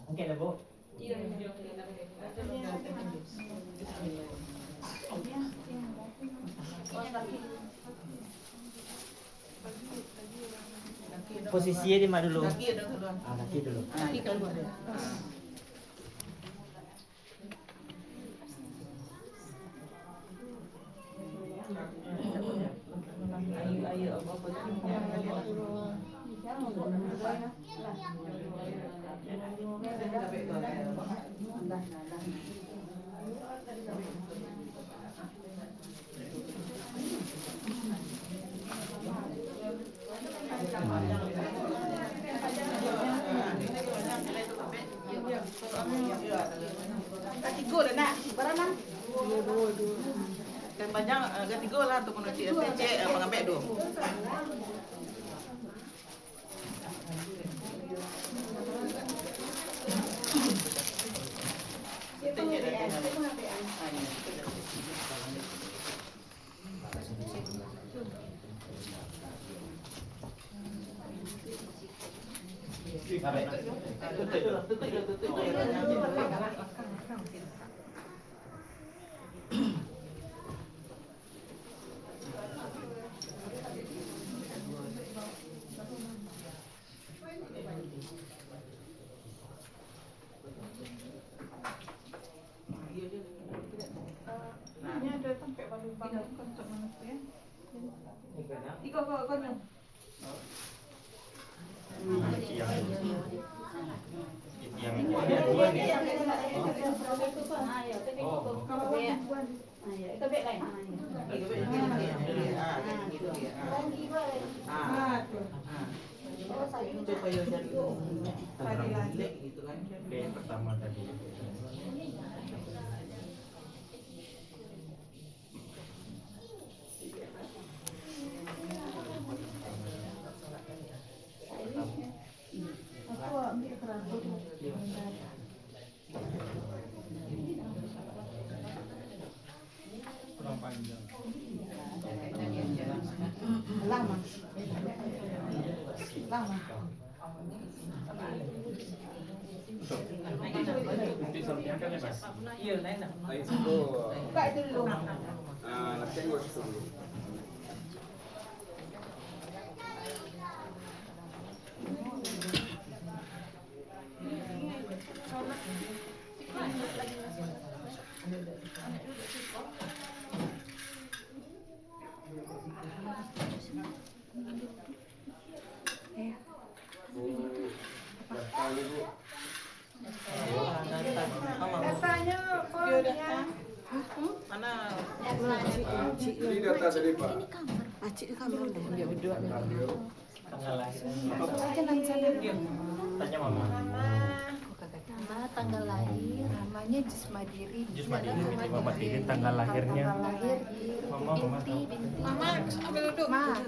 Oke lah Bu. Posisinya di mana dulu? Kaki dulu. Kaki dulu. Kaki keluar. Ayo apa Katigo lah nak, berapa? Dua. Dan panjang katigo lah untuk menuju STC mengambil dua. Ini ada sampai balu-balu untuk manusia. Tiga kau. Yang Supaya jadi gitu kan. Yang pertama tadi. Lama. Lama. Iya, naik dah. Buka itu dulu. Tengok situ dulu. Katanya pokoknya. Mana? Ini data tadi Pak. Acik kamar deh. Dia berdua. Tanggal lahir. Jangan sana. Tanya mama. Nama, tanggal lahir, namanya Jus Madiri. Jus Madiri, Mama Tiri, tanggal lahirnya. Tanggal lahir Mama tahu. binti. Mama, ambil duduk. Ma,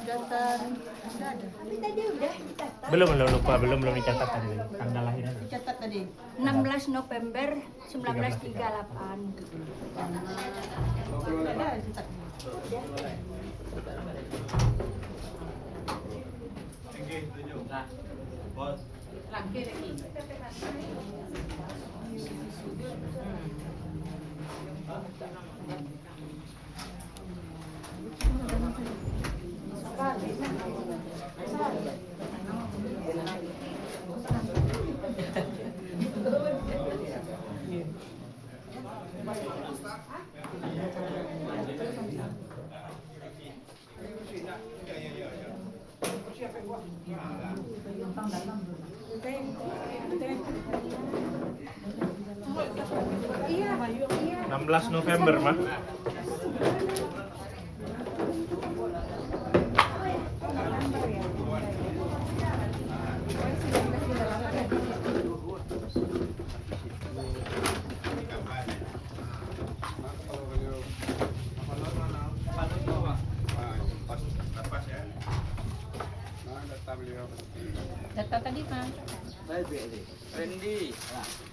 daftar. Udah ada. Tadi udah dicatat. Belum lupa, belum dicatat tadi. Tanggal lahirnya. Catat tadi. 16 November 1938. Laki lagi. Iya, 16 November, Mah. data tadi mah. Randy.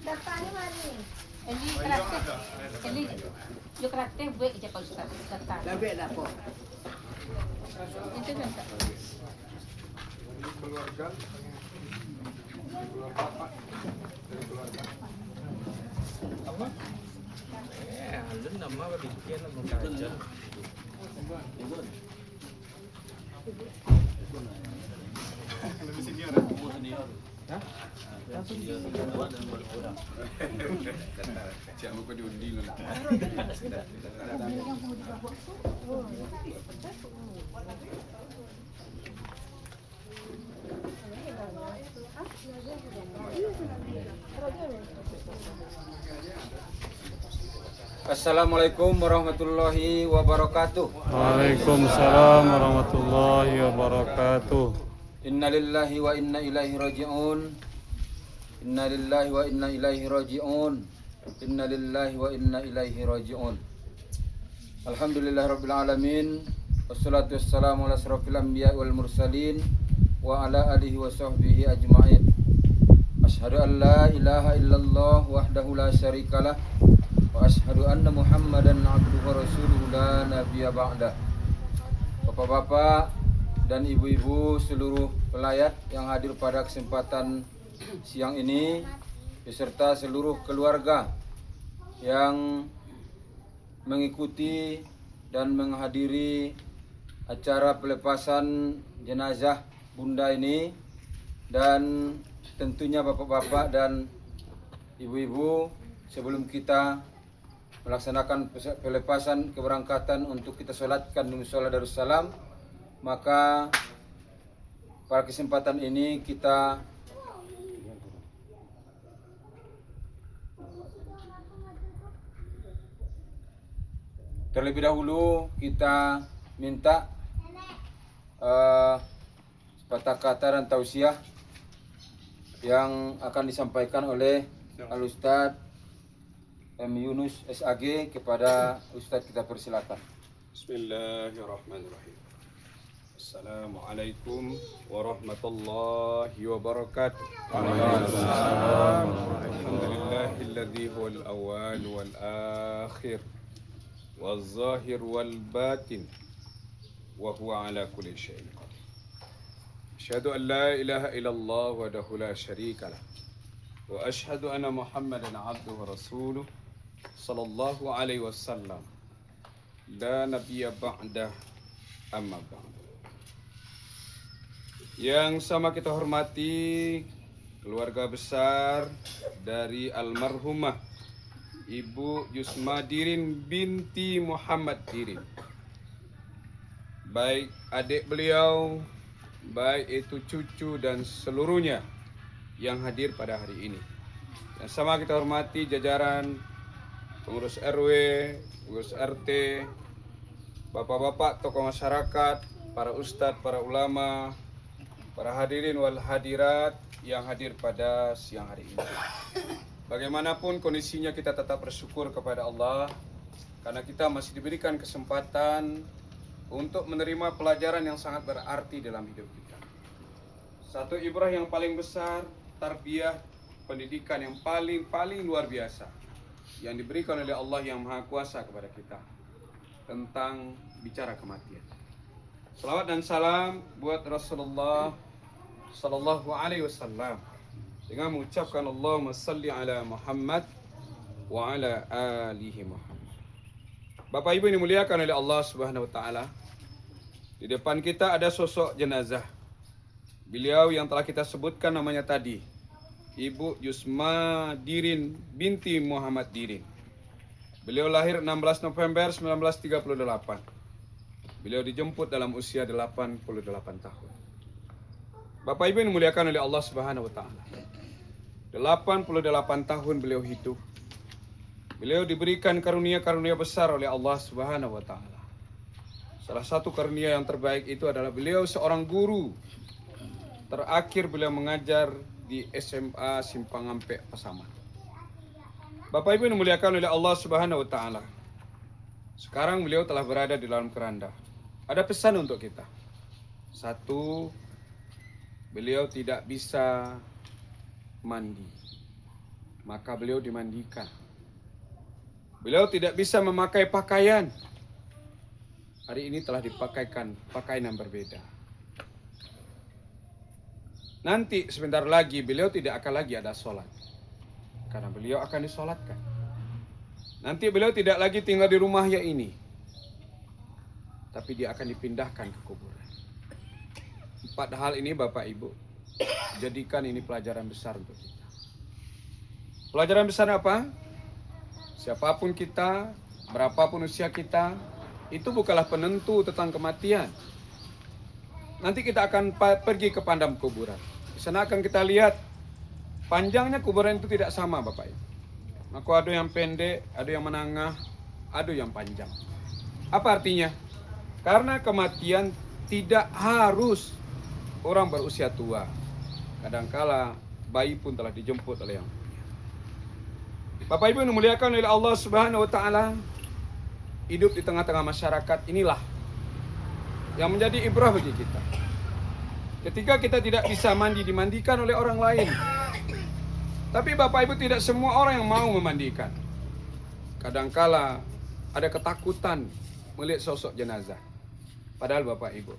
Datanya mana? Ini kreatif. Ini yo kreatif buat aja kalau suka data. Lebih dah po. Itu kan tak. Ini keluarga. Keluarga Pak. Dari keluarga. Apa? Alun nama bikin nama kaca. Lebih senior. Hah? Jangan lupa diundi loh. Assalamualaikum warahmatullahi wabarakatuh. Waalaikumsalam warahmatullahi wabarakatuh. Innalillahi wa inna ilaihi raji'un. Innalillahi wa inna ilaihi raji'un. Innalillahi wa inna ilaihi raji'un. Alhamdulillahirabbil alamin. Wassalatu wassalamu ala asrofil anbiya wal mursalin wa ala alihi wa sahbihi ajma'in. Asyhadu an la ilaha illallah wahdahu la syarikalah wa asyhadu anna Muhammadan abduhu wa rasuluhu la nabiyya ba'dah. Bapak-bapak dan ibu-ibu seluruh pelayat yang hadir pada kesempatan siang ini beserta seluruh keluarga yang mengikuti dan menghadiri acara pelepasan jenazah Bunda ini, dan tentunya bapak-bapak dan ibu-ibu, sebelum kita melaksanakan pelepasan keberangkatan untuk kita sholatkan di Mushola Darussalam, maka pada kesempatan ini kita Terlebih dahulu kita minta sepatah kata dan tausiah yang akan disampaikan oleh Al-Ustadz M. Yunus SAG kepada Ustadz, kita persilakan. Bismillahirrahmanirrahim. Assalamualaikum warahmatullahi wabarakatuh. Waalaikumsalam. Alhamdulillahilladzi huwal awwal wal akhir wal zahir wal batin wa huwa ala kulli syai'in qadir. Asyhadu an la ilaha illallah wahdahu la syarika lah wa asyhadu anna Muhammadan abduhu wa rasuluh sallallahu alaihi wasallam. La nabiyya ba'dah amma ba'd. Yang sama kita hormati keluarga besar dari almarhumah Ibu Yusma Dirin binti Muhammad Dirin, baik adik beliau, baik itu cucu dan seluruhnya yang hadir pada hari ini. Yang sama kita hormati jajaran pengurus RW, pengurus RT, bapak-bapak tokoh masyarakat, para ustadz, para ulama, para hadirin wal hadirat yang hadir pada siang hari ini. Bagaimanapun kondisinya, kita tetap bersyukur kepada Allah karena kita masih diberikan kesempatan untuk menerima pelajaran yang sangat berarti dalam hidup kita. Satu ibrah yang paling besar, tarbiyah, pendidikan yang paling luar biasa yang diberikan oleh Allah yang Maha Kuasa kepada kita tentang bicara kematian. Salawat dan salam buat Rasulullah sallallahu alaihi wasallam dengan mengucapkan Allahumma salli ala Muhammad wa ala alihi Muhammad. Bapak Ibu yang dimuliakan oleh Allah Subhanahu wa taala, di depan kita ada sosok jenazah. Beliau yang telah kita sebutkan namanya tadi, Ibu Yusma Dirin binti Muhammad Dirin. Beliau lahir 16 November 1938. Beliau dijemput dalam usia 88 tahun. Bapak Ibu yang dimuliakan oleh Allah Subhanahu wa taala. 88 tahun beliau hidup. Beliau diberikan karunia-karunia besar oleh Allah Subhanahu wa taala. Salah satu karunia yang terbaik itu adalah beliau seorang guru. Terakhir beliau mengajar di SMA Simpang Ampek Pasaman. Bapak Ibu yang dimuliakan oleh Allah Subhanahu wa taala. Sekarang beliau telah berada di dalam keranda. Ada pesan untuk kita. Satu, beliau tidak bisa mandi, maka beliau dimandikan. Beliau tidak bisa memakai pakaian. Hari ini telah dipakaikan pakaian yang berbeda. Nanti sebentar lagi beliau tidak akan lagi ada sholat, karena beliau akan disolatkan. Nanti beliau tidak lagi tinggal di rumahnya ini, tapi dia akan dipindahkan ke kuburan. 4 hal ini Bapak Ibu, jadikan ini pelajaran besar untuk kita. Pelajaran besar apa? Siapapun kita, berapapun usia kita, itu bukanlah penentu tentang kematian. Nanti kita akan pergi ke padang kuburan. Di sana akan kita lihat panjangnya kuburan itu tidak sama Bapak Ibu. Maka ada yang pendek, ada yang menengah, ada yang panjang. Apa artinya? Karena kematian tidak harus orang berusia tua. Kadangkala bayi pun telah dijemput oleh yang mulia. Bapak Ibu yang dimuliakan oleh Allah Subhanahu wa taala, hidup di tengah-tengah masyarakat inilah yang menjadi ibrah bagi kita. Ketika kita tidak bisa mandi, dimandikan oleh orang lain. Tapi Bapak Ibu, tidak semua orang yang mau memandikan. Kadangkala ada ketakutan melihat sosok jenazah. Padahal Bapak Ibu,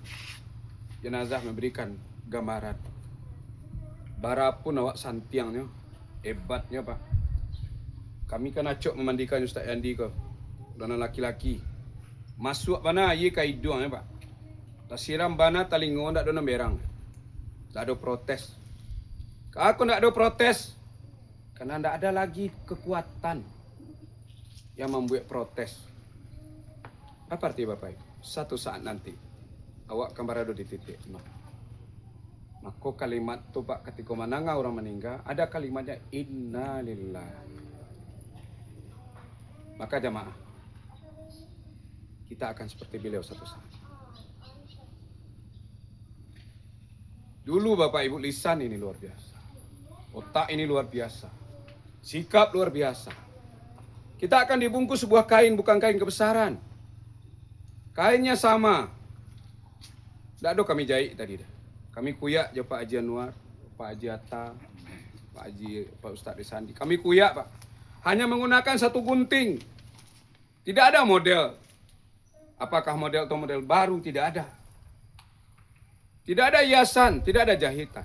jenazah memberikan gambaran. Bara pun awak santiangnya, hebatnya Pak. Kami kan acok memandikan Ustaz Yandi ke. Dan laki-laki. Masuk bana ye kai duang ya Pak. Tak siram bana talingo ndak ada berang. Tak ada protes. Aku ndak ada protes. Karena ndak ada lagi kekuatan yang membuat protes. Apa arti Bapak Ibu? Satu saat nanti awak akan berada di titik nol. Maka kalimat tu Pak, ketika menangga orang meninggal, ada kalimatnya innalillahi. Maka jamaah, kita akan seperti beliau satu saat. Dulu Bapak Ibu, lisan ini luar biasa. Otak ini luar biasa. Sikap luar biasa. Kita akan dibungkus sebuah kain, bukan kain kebesaran. Kainnya sama. Tidak ada kami jahit tadi dah. Kami kuyak je Pak Haji Anwar, Pak Haji Atta, Pak Ustaz Risandi. Kami kuyak Pak. Hanya menggunakan satu gunting. Tidak ada model. Apakah model atau model baru? Tidak ada. Tidak ada hiasan, tidak ada jahitan.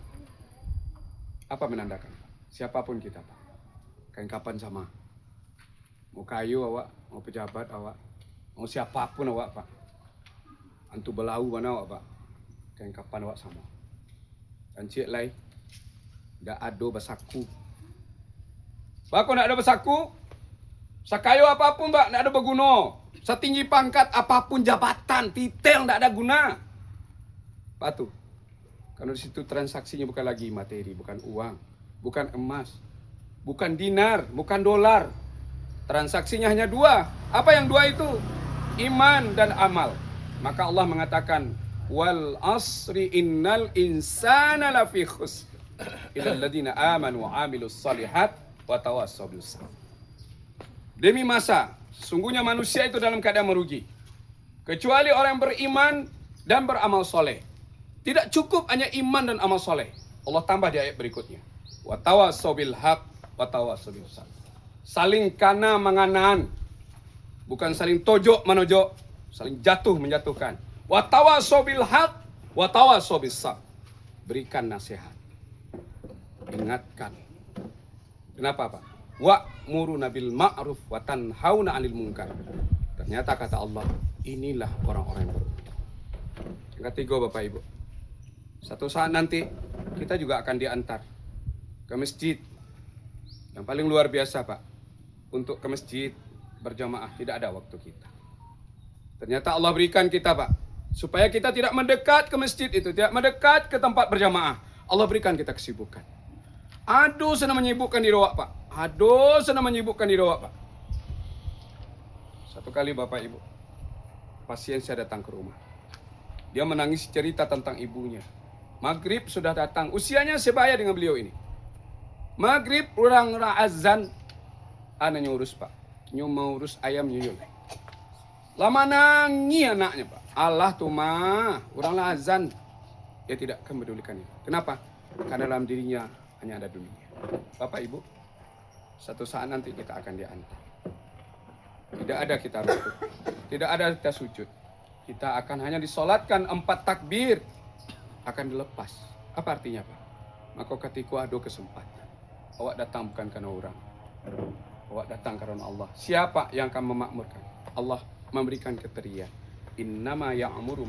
Apa menandakan? Siapapun kita Pak. Kain kapan sama. Mau kayu awak, mau pejabat awak, mau siapapun awak Pak. Antu belau mana awak Pak. Kain kapan awak sama. Dan cik lai, tidak ada bersaku. Pak, kau nak ada bersaku? Sakayu apapun Pak, tidak ada berguna. Setinggi pangkat apapun jabatan, titel tidak ada guna. Pak tu, kalau di situ transaksinya bukan lagi materi, bukan uang, bukan emas, bukan dinar, bukan dolar. Transaksinya hanya dua. Apa yang dua itu? Iman dan amal. Maka Allah mengatakan, wal asri innal insana lafi khusr illal ladzina amanu wa amilus shalihat wa tawassaw bis sabr. Demi masa, sesungguhnya manusia itu dalam keadaan merugi, kecuali orang yang beriman dan beramal soleh. Tidak cukup hanya iman dan amal soleh. Allah tambah di ayat berikutnya. Wa tawassaw bil haq wa tawassaw bis sabr. Saling kana menganan, bukan saling tojok menojok, saling jatuh menjatuhkan. Wa tawassaw bil haq wa tawassaw bis sabr. Berikan nasihat, ingatkan. Kenapa Pak? Wa'muruna bil ma'ruf wa tanhauna 'anil munkar. Ternyata kata Allah, inilah orang-orang yang beruntung. Yang ketiga Bapak Ibu, satu saat nanti kita juga akan diantar ke masjid. Yang paling luar biasa Pak, untuk ke masjid berjamaah tidak ada waktu kita. Ternyata Allah berikan kita Pak, supaya kita tidak mendekat ke masjid itu, tidak mendekat ke tempat berjamaah. Allah berikan kita kesibukan. Aduh, senang menyibukkan diri awak Pak. Aduh, senang menyibukkan diri awak Pak. Satu kali Bapak Ibu, pasien saya datang ke rumah. Dia menangis cerita tentang ibunya. Maghrib sudah datang, usianya sebaya dengan beliau ini. Maghrib orang azan, anaknya urus Pak. Nyu mau urus ayam nyuyul. Lama nangis anaknya Pak. Allah tuh mah, orang azan. Dia tidak akan pedulikan itu. Kenapa? Karena dalam dirinya hanya ada dunia. Bapak Ibu, satu saat nanti kita akan diantar. Tidak ada kita rukuk, tidak ada kita sujud. Kita akan hanya disolatkan 4 takbir, akan dilepas. Apa artinya Pak? Maka ketika ada kesempatan, awak datang bukan karena orang, awak datang karena Allah. Siapa yang akan memakmurkan? Allah memberikan keterian. Innama ya'muru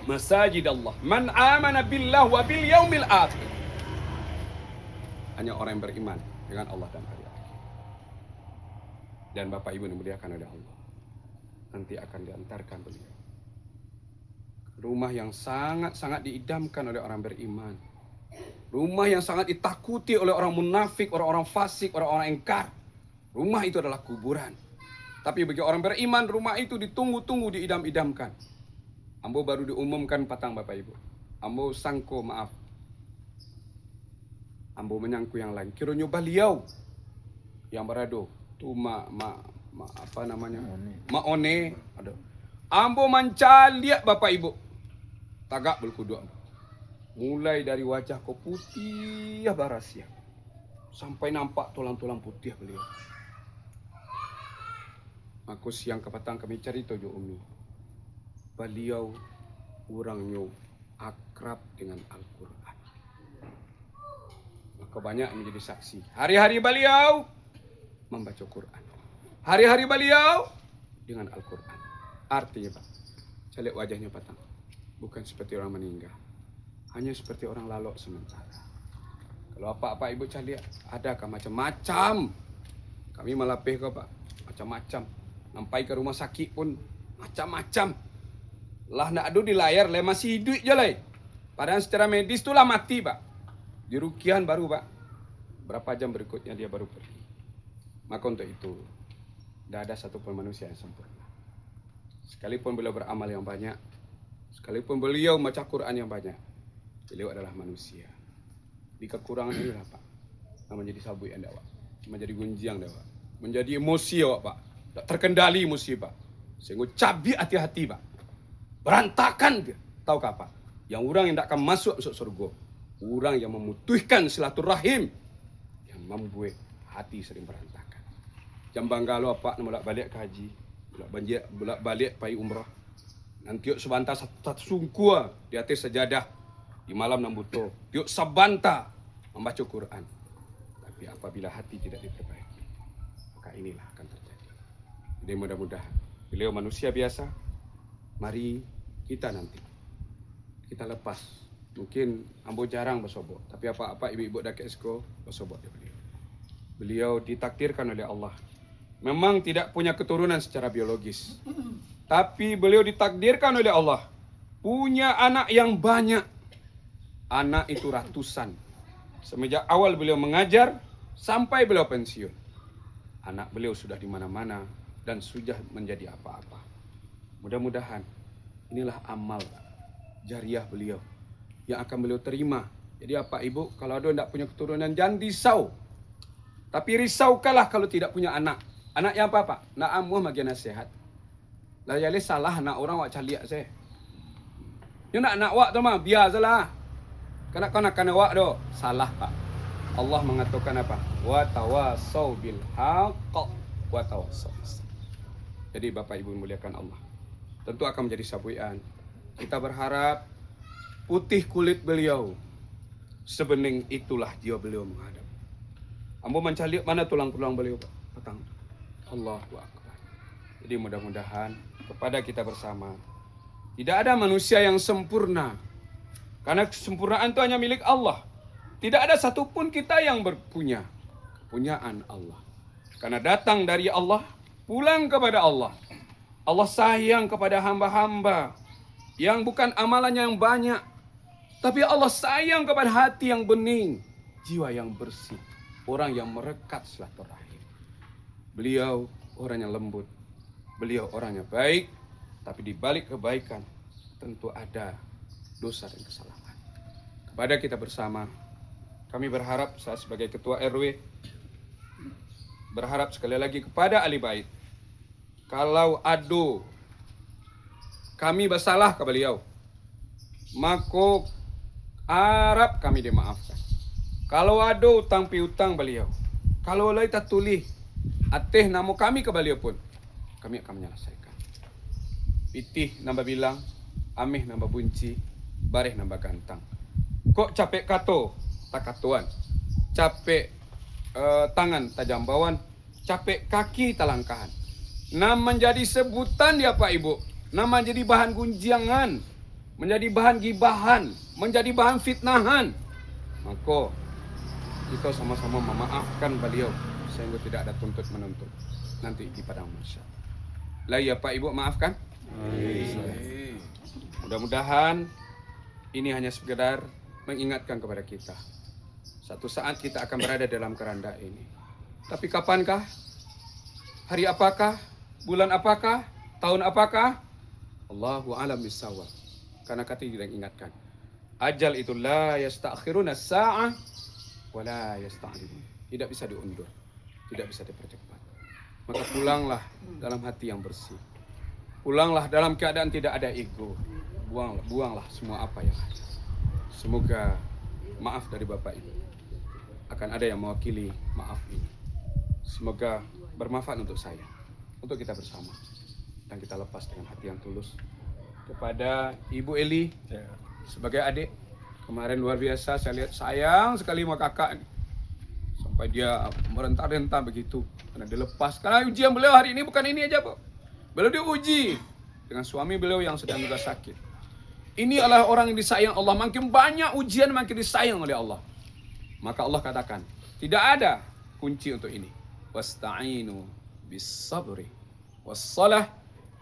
masajid Allah man amana billah wa bil yaumil akhir. Hanya orang yang beriman dengan Allah dan hari akhir. Dan Bapak Ibu dimuliakan oleh Allah, nanti akan diantarkan beliau rumah yang sangat-sangat diidamkan oleh orang beriman. Rumah yang sangat ditakuti oleh orang munafik, orang-orang fasik, orang-orang engkar. Rumah itu adalah kuburan. Tapi bagi orang beriman, rumah itu ditunggu-tunggu, diidam-idamkan. Ambo baru diumumkan patang Bapak Ibu. Ambo sangko maaf. Ambo menyangku yang lain. Kiranya beliau yang berado. Tu apa namanya? Maone. Aduh. Ambo mancaliak Bapak Ibu. Tagak berkudu ambo. Mulai dari wajah kau putih barasia, sampai nampak tulang-tulang putih beliau. Aku siang ke petang kami cari tojo umi. Beliau orangnya akrab dengan Al-Quran. Maka banyak menjadi saksi. Hari-hari beliau membaca Quran. Hari-hari beliau dengan Al-Quran. Artinya Pak, saya lihat wajahnya petang. Bukan seperti orang meninggal. Hanya seperti orang lalok sementara. Kalau apa-apa ibu cari adakah macam-macam. Kami malapeh kau Pak, macam-macam. Sampai ke rumah sakit pun macam-macam. Lah nak adu di layar, lah masih hidup je lah. Padahal secara medis tu lah mati Pak. Di rukian baru Pak. Berapa jam berikutnya dia baru pergi. Maka untuk itu, tidak ada satupun manusia yang sempurna. Sekalipun beliau beramal yang banyak, sekalipun beliau membaca Quran yang banyak, beliau adalah manusia. Di kekurangan inilah Pak, yang menjadi sabuk yang Pak, menjadi gunjang Pak, menjadi emosi Pak, tak terkendali emosi Pak, sehingga cabi hati-hati Pak, berantakan dia. Tahukah Pak, yang orang yang tak akan masuk surga, orang yang memutuskan silaturahim, yang membuat hati sering berantakan. Jambang galau Pak, nak balik ke haji, bolak balik pergi umrah. Nanti yuk sebantar satu sungku di atas sejadah di malam nambuto. Yuk sabanta membaca Quran. Tapi apabila hati tidak diperbaiki, maka inilah akan terjadi. Jadi mudah-mudahan beliau manusia biasa. Mari kita nanti kita lepas. Mungkin ambo jarang bersobok, tapi apa-apa ibu-ibu dak esko bersobok dia beliau. Beliau ditakdirkan oleh Allah. Memang tidak punya keturunan secara biologis. Tapi beliau ditakdirkan oleh Allah punya anak yang banyak. Anak itu ratusan. Semenjak awal beliau mengajar sampai beliau pensiun. Anak beliau sudah di mana-mana dan sudah menjadi apa-apa. Mudah-mudahan inilah amal jariah beliau yang akan beliau terima. Jadi apa ibu, kalau ada tidak punya keturunan jangan risau. Tapi risaukanlah kalau tidak punya anak. Anak yang apa Pak? Nak amuh bagi nasihat. Lah jadi salah nak orang wak caliak saya. You nak wak tu mah biar salah. Kena kau nak kena wak do. Salah Pak. Allah mengatakan apa? Wa tawasau bil haqq wa tawasau bis sabr. Jadi Bapak Ibu muliakan Allah. Tentu akan menjadi sabuian. Kita berharap putih kulit beliau, sebening itulah jiwa beliau menghadap. Ambo mencari mana tulang-tulang beliau Pak? Petang. Allahu Akbar. Jadi mudah-mudahan kepada kita bersama, tidak ada manusia yang sempurna. Karena kesempurnaan itu hanya milik Allah. Tidak ada satupun kita yang berpunya. Kepunyaan Allah. Karena datang dari Allah, pulang kepada Allah. Allah sayang kepada hamba-hamba yang bukan amalannya yang banyak. Tapi Allah sayang kepada hati yang bening, jiwa yang bersih, orang yang merekat silaturahim. Beliau orang yang lembut, beliau orang yang baik, tapi di balik kebaikan tentu ada dosa dan kesalahan. Kepada kita bersama, kami berharap, saya sebagai ketua RW, berharap sekali lagi kepada ahli bait, kalau ada kami bersalah ke beliau, maka harap kami dimaafkan. Kalau ada utang piutang beliau, kalau lain tak tulis ateh nama kami ke beliau pun, kami akan menyelesaikan. Pitih nambah bilang, amih nambah bunci, bareh nambah gantang. Kok capek kato, tak katuan. Capek tangan tajam bawan, capek kaki talangkahan. Nama menjadi sebutan dia Pak Ibu. Nama menjadi bahan gunjangan, menjadi bahan gibahan, menjadi bahan fitnahan. Maka kita sama-sama memaafkan beliau sehingga tidak ada tuntut menuntut nanti di padang mahsyar. Lah ya Pak Ibu maafkan. Mudah-mudahan ini hanya sekedar mengingatkan kepada kita. Satu saat kita akan berada dalam keranda ini. Tapi kapankah? Hari apakah? Bulan apakah? Tahun apakah? Allahu a'lam bissawab. Karena kata tidak ingatkan. Ajal itu la yasta'khiruna sa'ah wa la yasta'khirun. Tidak bisa diundur. Tidak bisa dipercepat. Maka pulanglah dalam hati yang bersih. Pulanglah dalam keadaan tidak ada ego. Buanglah semua apa yang ada. Semoga maaf dari Bapak Ibu akan ada yang mewakili maaf ini. Semoga bermanfaat untuk saya, untuk kita bersama, dan kita lepas dengan hati yang tulus. Kepada Ibu Eli sebagai adik, kemarin luar biasa saya lihat sayang sekali sama kakak ini. Sampai dia merentah-rentah begitu karena dilepas. Karena ujian beliau hari ini bukan ini aja, Bu. Beliau diuji dengan suami beliau yang sedang juga sakit. Ini adalah orang yang disayang Allah. Makin banyak ujian makin disayang oleh Allah. Maka Allah katakan, tidak ada kunci untuk ini. Wasta'inu bis sabri wassalah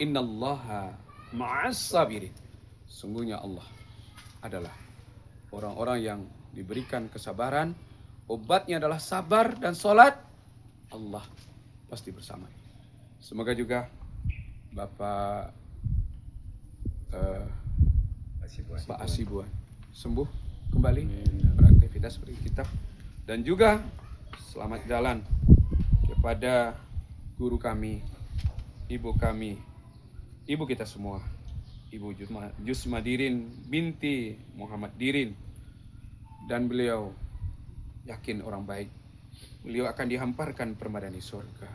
innallaha ma'as sabirin. Sungguhnya Allah adalah orang-orang yang diberikan kesabaran. Obatnya adalah sabar dan sholat. Allah pasti bersama. Semoga juga Bapak Pak Asibuan sembuh kembali beraktivitas seperti kita, dan juga selamat jalan kepada guru kami, ibu kita semua, Ibu Jusma Dirin binti Muhammad Dirin, dan beliau yakin orang baik. Beliau akan dihamparkan permadani surga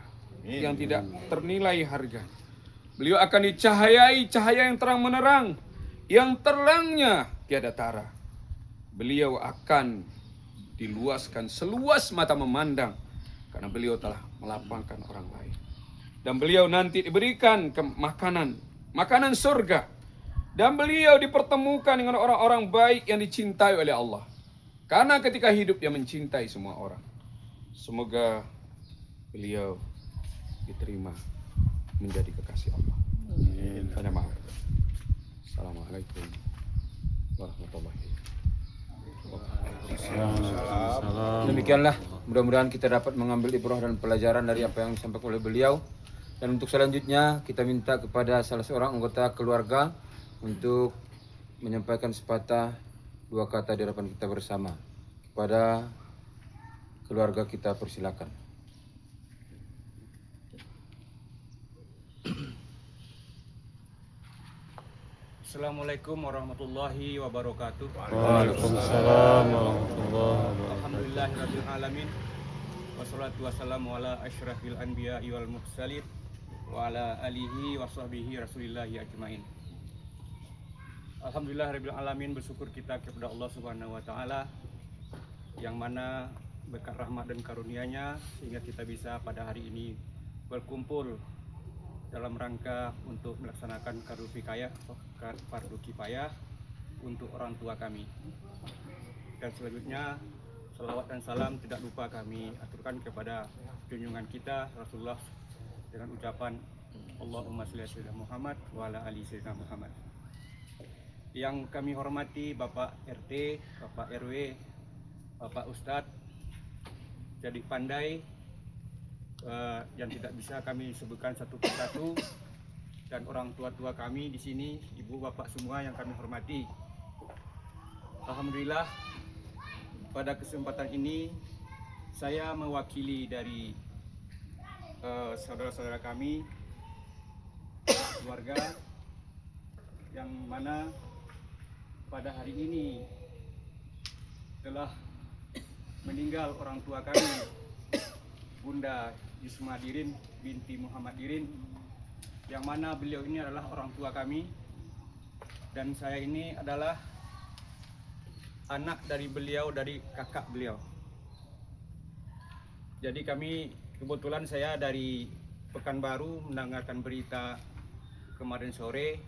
yang tidak ternilai harga. Beliau akan dicahayai cahaya yang terang menerang, yang terangnya tiada tara. Beliau akan diluaskan seluas mata memandang, karena beliau telah melapangkan orang lain. Dan beliau nanti diberikan makanan surga. Dan beliau dipertemukan dengan orang-orang baik yang dicintai oleh Allah. Karena ketika hidup dia mencintai semua orang. Semoga beliau diterima menjadi kekasih Allah. Tanya maaf. Assalamualaikum warahmatullahi wabarakatuh. Demikianlah, mudah-mudahan kita dapat mengambil ibrah dan pelajaran dari apa yang disampaikan oleh beliau. Dan untuk selanjutnya kita minta kepada salah seorang anggota keluarga untuk menyampaikan sepatah dua kata di hadapan kita bersama. Kepada keluarga kita persilakan. Assalamualaikum warahmatullahi wabarakatuh. Waalaikumsalam warahmatullahi wabarakatuh. Alhamdulillahirabbil alamin. Wassalatu wassalamu ala asyrafil anbiya'i wal mursalin wa ala alihi wa sahbihi rasulillahi ajmain. Alhamdulillahirabbil alamin, bersyukur kita kepada Allah Subhanahu wa taala yang mana berkat rahmat dan karunia-Nya sehingga kita bisa pada hari ini berkumpul dalam rangka untuk melaksanakan fardu kifayah untuk orang tua kami. Dan selanjutnya salawat dan salam tidak lupa kami aturkan kepada junjungan kita Rasulullah dengan ucapan Allahumma sholli ala sayyidina Muhammad wa ala ali sayyidina Muhammad. Yang kami hormati Bapak RT, Bapak RW, Bapak Ustadz, jadi pandai yang tidak bisa kami sebutkan satu persatu, dan orang tua-tua kami di sini, ibu bapak semua yang kami hormati. Alhamdulillah, pada kesempatan ini saya mewakili dari saudara-saudara kami, keluarga, yang mana pada hari ini telah meninggal orang tua kami, Bunda Jusma Dirin binti Muhammad Dirin, yang mana beliau ini adalah orang tua kami, dan saya ini adalah anak dari beliau, dari kakak beliau. Jadi kami, kebetulan saya dari Pekanbaru mendengarkan berita kemarin sore,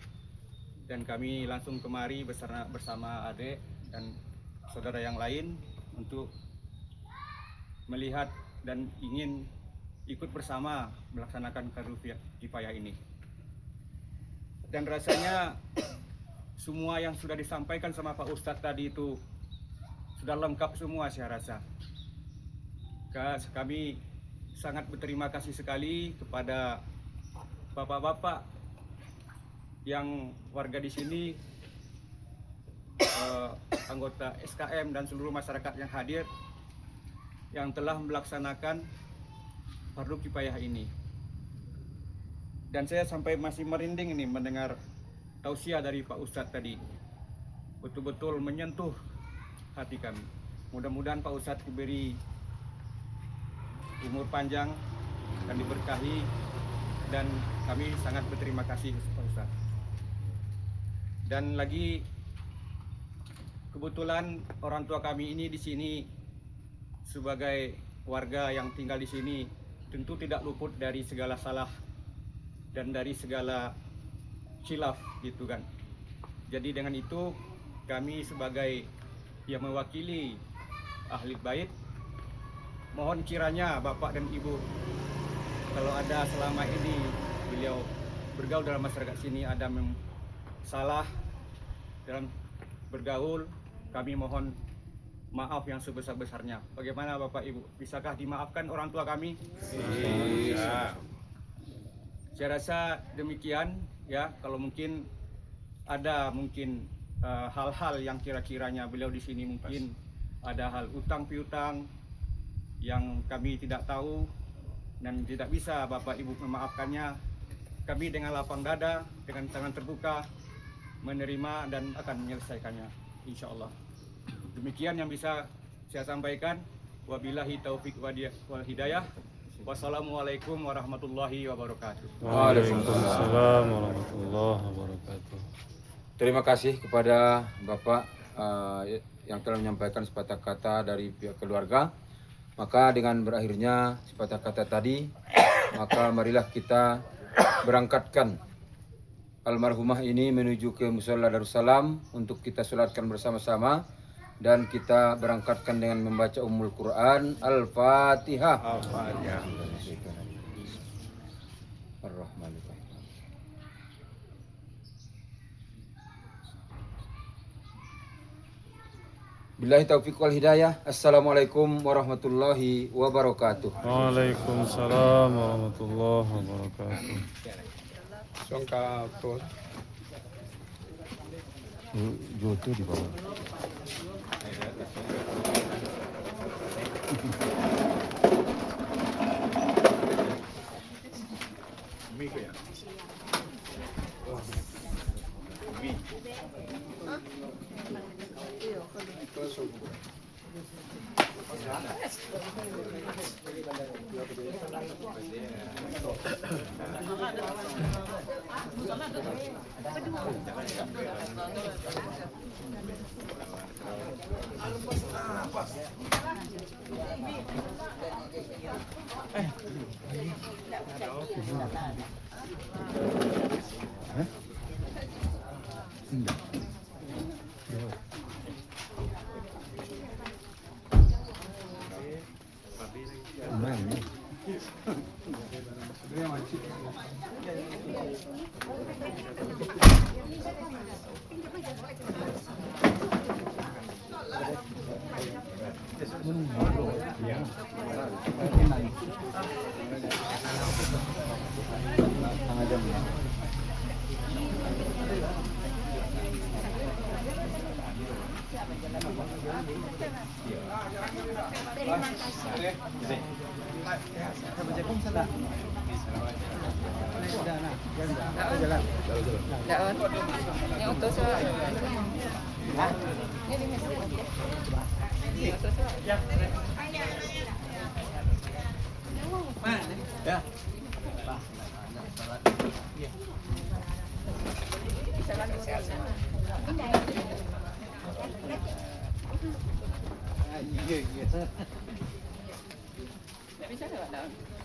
dan kami langsung kemari bersama adik dan saudara yang lain untuk melihat dan ingin ikut bersama melaksanakan fardu kifayah ini. Dan rasanya semua yang sudah disampaikan sama Pak Ustadz tadi itu sudah lengkap semua, saya rasa. Kami sangat berterima kasih sekali kepada bapak-bapak yang warga di sini, anggota SKM dan seluruh masyarakat yang hadir, yang telah melaksanakan fardu kifayah ini. Dan saya sampai masih merinding ini mendengar tausiah dari Pak Ustadz tadi. Betul-betul menyentuh hati kami. Mudah-mudahan Pak Ustadz diberi umur panjang dan diberkahi, dan kami sangat berterima kasih Pak Ustadz. Dan lagi kebetulan orang tua kami ini di sini sebagai warga yang tinggal di sini tentu tidak luput dari segala salah dan dari segala khilaf gitu kan. Jadi dengan itu kami sebagai yang mewakili ahli bait, mohon kiranya Bapak dan Ibu, kalau ada selama ini beliau bergaul dalam masyarakat sini ada salah dalam bergaul, kami mohon maaf yang sebesar-besarnya. Bagaimana Bapak Ibu? Bisakah dimaafkan orang tua kami? Bisa. Saya rasa demikian ya. Kalau mungkin ada mungkin hal-hal yang kira-kiranya beliau di sini mungkin ada hal utang piutang yang kami tidak tahu dan tidak bisa Bapak Ibu memaafkannya, kami dengan lapang dada, dengan tangan terbuka menerima dan akan menyelesaikannya, insya Allah. Demikian yang bisa saya sampaikan. Wabillahi taufiq wal hidayah. Wassalamualaikum warahmatullahi wabarakatuh. Waalaikumsalam warahmatullahi wabarakatuh. Terima kasih kepada Bapak yang telah menyampaikan sepatah kata dari pihak keluarga. Maka dengan berakhirnya sepatah kata tadi, maka marilah kita berangkatkan almarhumah ini menuju ke Mushola Darussalam untuk kita sholatkan bersama-sama, dan kita berangkatkan dengan membaca Ummul Quran Al-Fatihah. Al-Fatihah. Ar-Rahmanir-Rahim. Billahi taufiq wal hidayah. Assalamualaikum warahmatullahi wabarakatuh. Waalaikumsalam warahmatullahi wabarakatuh. Songka tuh. Jodoh di bawah. Bisa nggak, Daun?